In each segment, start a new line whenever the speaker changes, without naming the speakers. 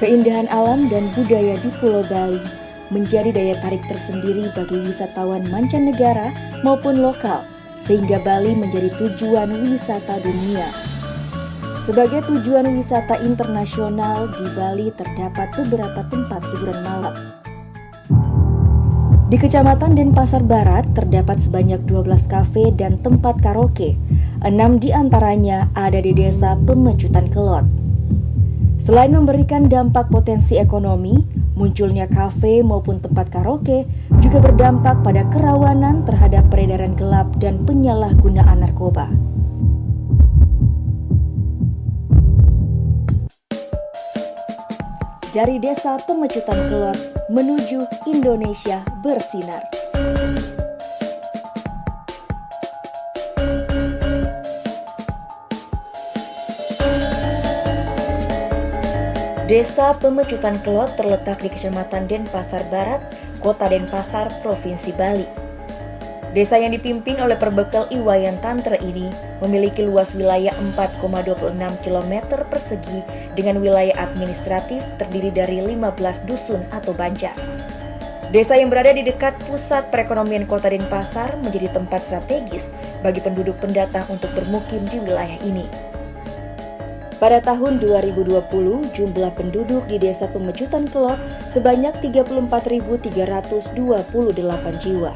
Keindahan alam dan budaya di Pulau Bali menjadi daya tarik tersendiri bagi wisatawan mancanegara maupun lokal, sehingga Bali menjadi tujuan wisata dunia. Sebagai tujuan wisata internasional, di Bali terdapat beberapa tempat hiburan malam. Di Kecamatan Denpasar Barat terdapat sebanyak 12 kafe dan tempat karaoke. 6 di antaranya ada di Desa Pemecutan Kelot. Selain memberikan dampak potensi ekonomi, munculnya kafe maupun tempat karaoke juga berdampak pada kerawanan terhadap peredaran gelap dan penyalahgunaan narkoba. Dari Desa Pemecutan Kelot menuju Indonesia bersinar. Desa Pemecutan Kelot terletak di Kecamatan Denpasar Barat, Kota Denpasar, Provinsi Bali. Desa yang dipimpin oleh Perbekal Iwayan Tantra ini memiliki luas wilayah 4,26 km persegi dengan wilayah administratif terdiri dari 15 dusun atau banjar. Desa yang berada di dekat pusat perekonomian Kota Denpasar menjadi tempat strategis bagi penduduk pendatang untuk bermukim di wilayah ini. Pada tahun 2020, jumlah penduduk di Desa Pemecutan Kelot sebanyak 34.328 jiwa.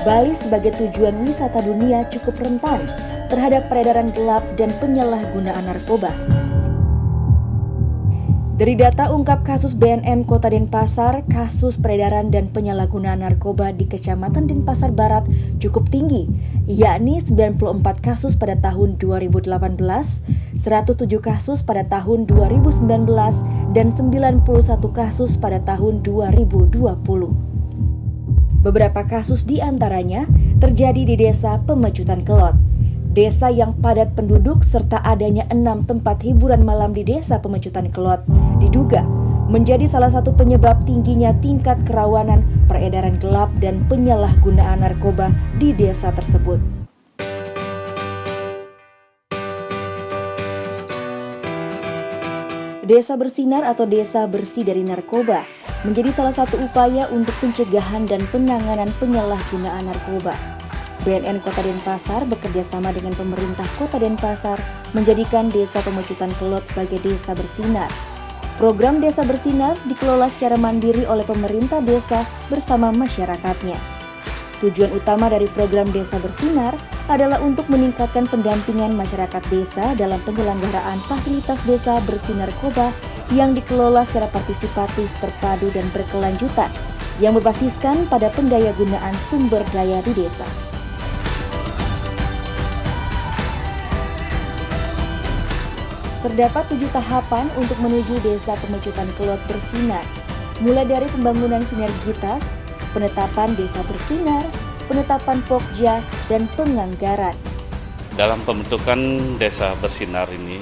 Bali sebagai tujuan wisata dunia cukup rentan terhadap peredaran gelap dan penyalahgunaan narkoba. Dari data ungkap kasus BNN Kota Denpasar, kasus peredaran dan penyalahgunaan narkoba di Kecamatan Denpasar Barat cukup tinggi, yakni 94 kasus pada tahun 2018, 107 kasus pada tahun 2019, dan 91 kasus pada tahun 2020. Beberapa kasus di antaranya terjadi di Desa Pemecutan Kelot. Desa yang padat penduduk serta adanya 6 tempat hiburan malam di Desa Pemecutan Kelot diduga menjadi salah satu penyebab tingginya tingkat kerawanan peredaran gelap dan penyalahgunaan narkoba di desa tersebut. Desa Bersinar atau Desa Bersih dari Narkoba menjadi salah satu upaya untuk pencegahan dan penanganan penyalahgunaan narkoba. BNN Kota Denpasar bekerja sama dengan pemerintah Kota Denpasar menjadikan Desa Pemecutan Kelot sebagai Desa Bersinar. Program Desa Bersinar dikelola secara mandiri oleh pemerintah desa bersama masyarakatnya. Tujuan utama dari program Desa Bersinar adalah untuk meningkatkan pendampingan masyarakat desa dalam penyelenggaraan fasilitas desa bersih narkoba yang dikelola secara partisipatif, terpadu, dan berkelanjutan yang berbasiskan pada pendayagunaan sumber daya di desa. Terdapat 7 tahapan untuk menuju Desa Pemecutan Kelot bersinar, mulai dari pembangunan sinergitas, penetapan Desa Bersinar, penetapan Pokja, dan penganggaran.
Dalam pembentukan Desa Bersinar ini,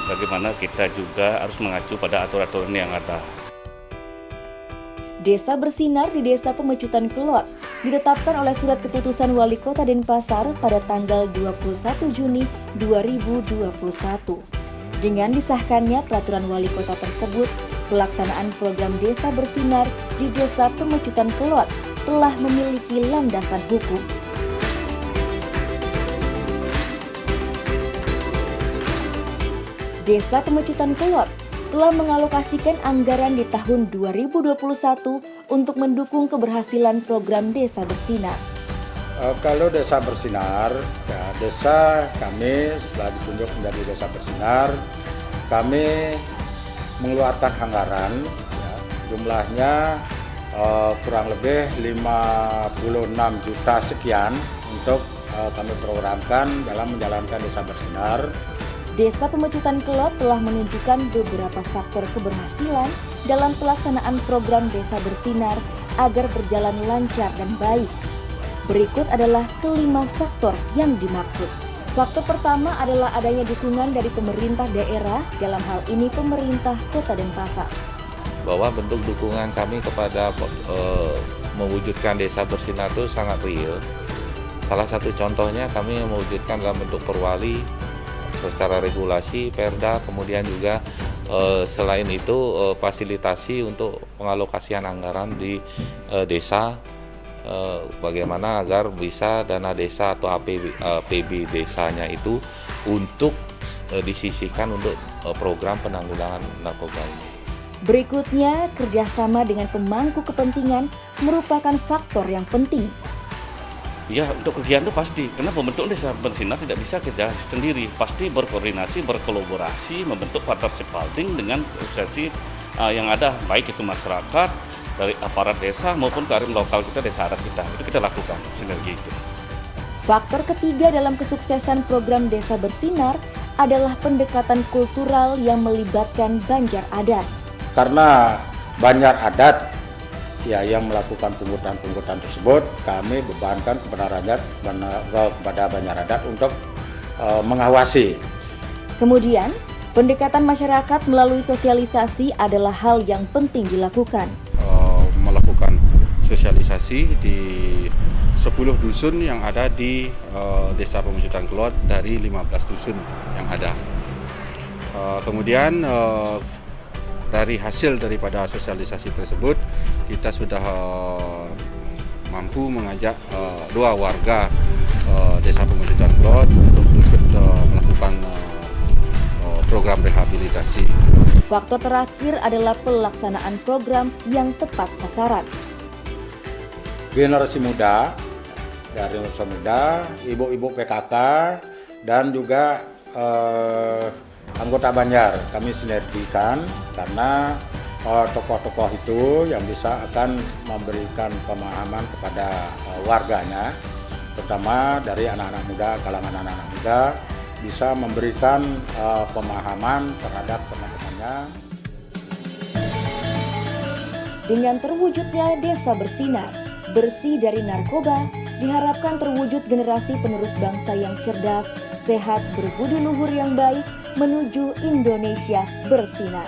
bagaimana kita juga harus mengacu pada aturan-aturan yang ada.
Desa Bersinar di Desa Pemecutan Kelot ditetapkan oleh Surat Keputusan Wali Kota Denpasar pada tanggal 21 Juni 2021. Dengan disahkannya peraturan wali kota tersebut, pelaksanaan program Desa Bersinar di Desa Pemecutan Kelot telah memiliki landasan hukum. Desa Pemecutan Kelot telah mengalokasikan anggaran di tahun 2021 untuk mendukung keberhasilan program Desa Bersinar.
Kalau Desa Bersinar, ya, desa kami setelah ditunjuk menjadi Desa Bersinar, kami mengeluarkan anggaran, ya, jumlahnya kurang lebih 56 juta sekian untuk kami programkan dalam menjalankan Desa Bersinar.
Desa Pemecutan Kelot telah menunjukkan beberapa faktor keberhasilan dalam pelaksanaan program Desa Bersinar agar berjalan lancar dan baik. Berikut adalah kelima faktor yang dimaksud. Faktor pertama adalah adanya dukungan dari pemerintah daerah, dalam hal ini pemerintah Kota Denpasar.
Bahwa bentuk dukungan kami kepada mewujudkan Desa Bersinar itu sangat real. Salah satu contohnya kami mewujudkan dalam bentuk perwali secara regulasi, perda, kemudian juga selain itu fasilitasi untuk pengalokasian anggaran di desa, bagaimana agar bisa dana desa atau APB desanya itu untuk disisihkan untuk program penanggulangan narkoba ini.
Berikutnya, kerjasama dengan pemangku kepentingan merupakan faktor yang penting.
Ya, untuk kegiatan itu pasti, karena pembentukan desa bersinar tidak bisa kerja sendiri, pasti berkoordinasi, berkolaborasi, membentuk partnership holding dengan organisasi yang ada, baik itu masyarakat, dari aparat desa maupun kearifan lokal kita, desa adat kita, itu kita lakukan sinergi itu.
Faktor ketiga dalam kesuksesan program Desa Bersinar adalah pendekatan kultural yang melibatkan Banjar Adat.
Karena Banjar Adat ya yang melakukan pungutan tersebut, kami bebankan kepada Banjar Adat untuk mengawasi.
Kemudian, pendekatan masyarakat melalui sosialisasi adalah hal yang penting dilakukan.
Melakukan sosialisasi di 10 dusun yang ada di Desa Pemujutan Kelot dari 15 dusun yang ada. Kemudian dari hasil daripada sosialisasi tersebut, kita sudah mampu mengajak 2 warga Desa Pemujutan Kelot untuk ikut melakukan program rehabilitasi.
Faktor terakhir adalah pelaksanaan program yang tepat sasaran.
Generasi muda, dari generasi muda, ibu-ibu PKK, dan juga anggota Banjar kami sinergikan karena tokoh-tokoh itu yang bisa akan memberikan pemahaman kepada warganya, terutama dari anak-anak muda, kalangan anak-anak muda, bisa memberikan pemahaman terhadap teman-temannya.
Dengan terwujudnya Desa Bersinar, bersih dari narkoba, diharapkan terwujud generasi penerus bangsa yang cerdas, sehat, berbudi luhur yang baik, menuju Indonesia bersinar.